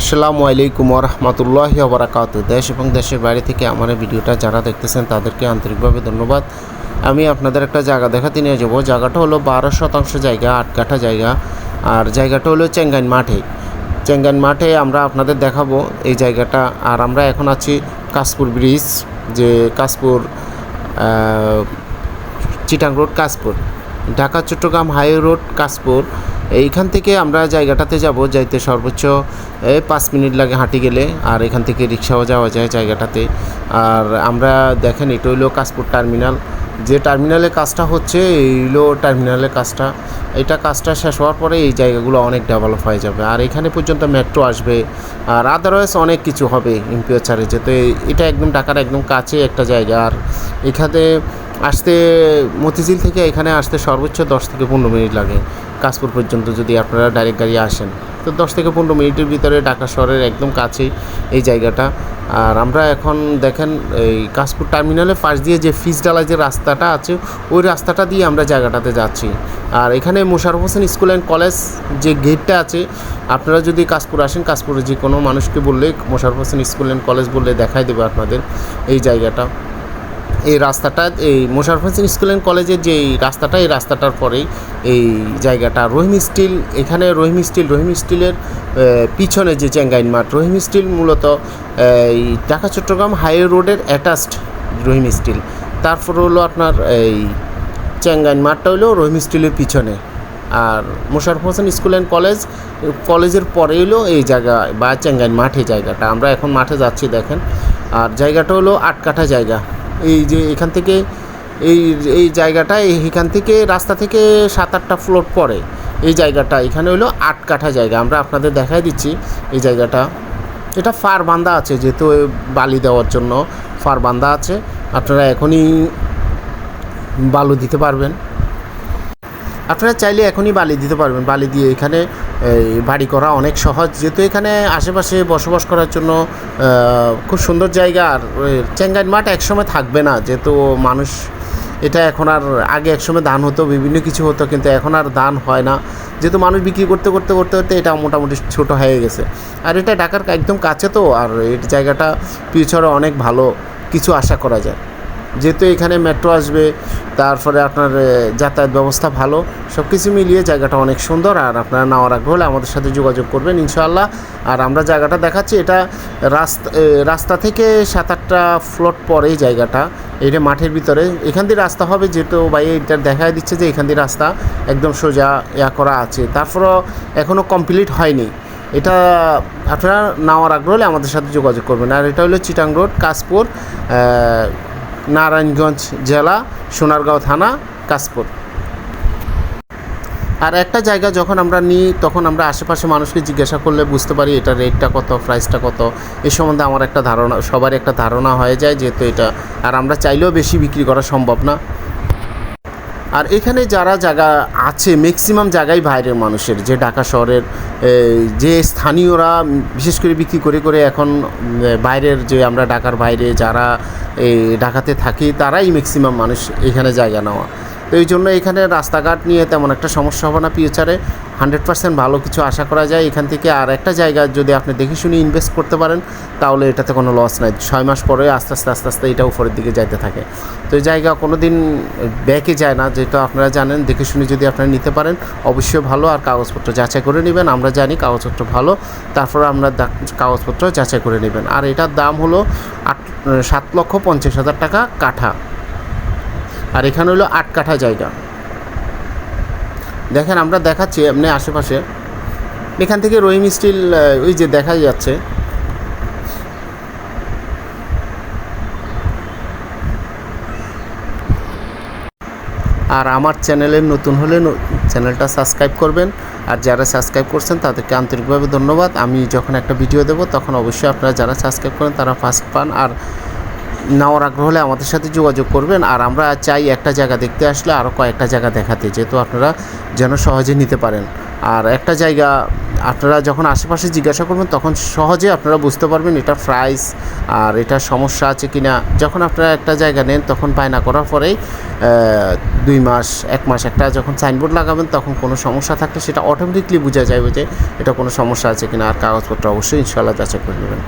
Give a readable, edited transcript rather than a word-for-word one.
আসসালামু আলাইকুম ওয়া রাহমাতুল্লাহি ওয়া বারাকাতুহু। দেশ এবং দেশের বাইরে থেকে আমার এই ভিডিওটা যারা দেখতেছেন তাদেরকে আন্তরিকভাবে ধন্যবাদ। আমি আপনাদের একটা জায়গা দেখাতে নিয়ে যাব। জায়গাটা হলো 12% জায়গা, 8 কাঠা জায়গা। আর জায়গাটা হলো চেঙ্গাইন মাঠে। চেঙ্গাইন মাঠে আমরা আপনাদের দেখাবো এই জায়গাটা। আর আমরা এখন আছি কাশপুর ব্রিজ, যে Kashpur Chittagong road Kashpur, Dhaka Chattogram highway road Kashpur. এইখান থেকে আমরা জায়গাটাতে যাইতে সর্বোচ্চ 5 মিনিট লাগে হাঁটি গেলে। আর এখান থেকে রিক্সাও যাওয়া যায় জায়গাটাতে। আর আমরা দেখেন এটা হইলো কাশপুর টার্মিনাল, যে টার্মিনালের কাজটা হচ্ছে এইগুলো টার্মিনালের কাজটা। এটা কাজটা শেষ হওয়ার পরে এই জায়গাগুলো অনেক ডেভেলপ হয়ে যাবে। আর এখানে পর্যন্ত মেট্রো আসবে, আর আদারওয়াইজ অনেক কিছু হবে ইন ফিউচারে। যেতে এটা একদম ঢাকার একদম কাছে একটা জায়গা। আর এখানে আসতে মতিঝিল থেকে এখানে আসতে সর্বোচ্চ 10 থেকে 15 মিনিট লাগে কাশপুর পর্যন্ত, যদি আপনারা ডাইরেক্ট গাড়ি আসেন। তো 10 থেকে 15 মিনিটের ভিতরে ঢাকা শহরের একদম কাছেই এই জায়গাটা। আর আমরা এখন দেখেন এই কাশপুর টার্মিনালের পাশ দিয়ে যে ফিসডালা যে রাস্তাটা আছে, ওই রাস্তাটা দিয়ে আমরা জায়গাটাতে যাচ্ছি। আর এখানে Mosharraf Hossain school and college যে গেটটা আছে, আপনারা যদি কাশপুর আসেন, কাশপুরে যে কোনো মানুষকে বললে Mosharraf Hossain school and college বললে দেখাই দেবে আপনাদের এই জায়গাটা। এই রাস্তাটা, এই মোশাররফ হোসেন স্কুল অ্যান্ড কলেজের যে রাস্তাটা, এই রাস্তাটার পরেই এই জায়গাটা। রহিম স্টিল, এখানে রহিম স্টিলের পিছনে যে চেঙ্গাইন মাঠ, রহিম স্টিল মূলত এই ঢাকা চট্টগ্রাম হাইওয়ে রোডের অ্যাটাচড রহিম স্টিল। তারপর হলো আপনার এই চেঙ্গাইন মাঠটা হলো রহিম স্টিলের পিছনে। আর মোশাররফ হোসেন স্কুল অ্যান্ড কলেজের পরে হলো এই জায়গা বা চেঙ্গাইন মাঠে জায়গাটা। আমরা এখন মাঠে যাচ্ছি দেখেন। আর জায়গাটা হলো 8 কাঠা জায়গা। এই যে এখান থেকে এই জায়গাটা, এইখান থেকে রাস্তা থেকে 7-8টা ফ্লোর পরে এই জায়গাটা। এখানে হলো 8 কাঠা জায়গা। আমরা আপনাদের দেখাই দিচ্ছি এই জায়গাটা। এটা ফার বান্ধা আছে, যেহেতু বালি দেওয়ার জন্য ফার বান্ধা আছে। আপনারা এখনই বালু দিতে পারবেন, আপনারা চাইলে এখনই বালি দিতে পারবেন। বালি দিয়ে এখানে বাড়ি করা অনেক সহজ, যেহেতু এখানে আশেপাশে বসবাস করার জন্য খুব সুন্দর জায়গা। আর চেঙ্গাইন মাঠ একসময় থাকবে না, যেহেতু মানুষ এটা এখন আর, আগে একসময় ধান হতো, বিভিন্ন কিছু হতো, কিন্তু এখন আর ধান হয় না, যেহেতু মানুষ বিক্রি করতে করতে করতে করতে এটা মোটামুটি ছোটো হয়ে গেছে। আর এটা ঢাকার একদম কাছে তো। আর এই জায়গাটা ফিউচারে অনেক ভালো কিছু আশা করা যায়, যেহেতু এখানে মেট্রো আসবে, তারপরে আপনার যাতায়াত ব্যবস্থা ভালো, সব কিছু মিলিয়ে জায়গাটা অনেক সুন্দর। আর আপনারা নেওয়ার আগ্রহ হলে আমাদের সাথে যোগাযোগ করবেন ইনশাআল্লাহ। আর আমরা জায়গাটা দেখাচ্ছি, এটা রাস্তা থেকে 7-8টা ফ্লোর পরেই জায়গাটা। এটা মাঠের ভিতরে, এখান দিয়ে রাস্তা হবে, যেহেতু ভাই এটা দেখাই দিচ্ছে যে এখান দিয়ে রাস্তা একদম সোজা করা আছে। তারপরও এখনও কমপ্লিট হয়নি। এটা আপনারা নেওয়ার আগ্রহ হলে আমাদের সাথে যোগাযোগ করবেন। আর এটা হলো চিটাং রোড কাশপুর, নারায়ণগঞ্জ জেলা, সোনারগাঁও থানা, কাশপুর। আর একটা জায়গা যখন আমরা নিই, তখন আমরা আশেপাশে মানুষকে জিজ্ঞাসা করলে বুঝতে পারি এটা রেটটা কত, প্রাইসটা কত, এ সম্বন্ধে আমার একটা ধারণা, সবার একটা ধারণা হয়ে যায়, যেহেতু এটা। আর আমরা চাইলেও বেশি বিক্রি করা সম্ভব না। আর এখানে যারা জায়গা আছে, ম্যাক্সিমাম জায়গায় বাইরের মানুষের, যে ঢাকা শহরের যে স্থানীয়রা বিশেষ করে বিক্রি করে করে এখন বাইরের, যে আমরা ঢাকার বাইরে যারা এই ঢাকাতে থাকি, তারাই ম্যাক্সিমাম মানুষ এখানে জায়গা নেওয়া। তো এই জন্য এখানে রাস্তাঘাট নিয়ে তেমন একটা সমস্যা হবে না। ফিউচারে 100% ভালো কিছু আশা করা যায় এখান থেকে। আর একটা জায়গা যদি আপনি দেখে শুনে ইনভেস্ট করতে পারেন, তাহলে এটাতে কোনো লস নাই। 6 মাস পরে আস্তে আস্তে এটা উপরের দিকে যাইতে থাকে। তো এই জায়গা কোনো দিন ব্যাকে যায় না, যেটা আপনারা জানেন। দেখে শুনে যদি আপনারা নিতে পারেন অবশ্যই ভালো। আর কাগজপত্র যাচাই করে নেবেন, আমরা জানি কাগজপত্র ভালো, তারপরে আমরা কাগজপত্র যাচাই করে নেবেন। আর এটার দাম হলো 7,50,000 টাকা কাঠা। আর এখানে হলো 8 কাঠা জায়গা। দেখেন আমরা দেখাচ্ছি এমনি আশেপাশে, এখান থেকে রহিম স্টিল ওই যে দেখা যাচ্ছে। আর আমার চ্যানেলে নতুন হলে চ্যানেলটা সাবস্ক্রাইব করবেন। আর যারা সাবস্ক্রাইব করছেন তাদেরকে আন্তরিকভাবে ধন্যবাদ। আমি যখন একটা ভিডিও দেবো তখন অবশ্যই আপনারা যারা সাবস্ক্রাইব করেন তারা ফার্স্ট পান। আর নেওয়ার আগ্রহ হলে আমাদের সাথে যোগাযোগ করবেন। আর আমরা চাই একটা জায়গা দেখতে আসলে আরও কয়েকটা জায়গা দেখাতে, যেহেতু আপনারা যেন সহজে নিতে পারেন। আর একটা জায়গা আপনারা যখন আশেপাশে জিজ্ঞাসা করবেন তখন সহজে আপনারা বুঝতে পারবেন এটা প্রাইস আর এটার সমস্যা আছে কি না। যখন আপনারা একটা জায়গা নেন তখন বায়না করার পরেই 2 মাস 1 মাস একটা যখন সাইনবোর্ড লাগাবেন তখন কোনো সমস্যা থাকলে সেটা অটোমেটিকলি বোঝা যাবে যে এটা কোনো সমস্যা আছে কি না। আর কাগজপত্র অবশ্যই ইনশাআল্লাহ যাচাই করে নেবেন।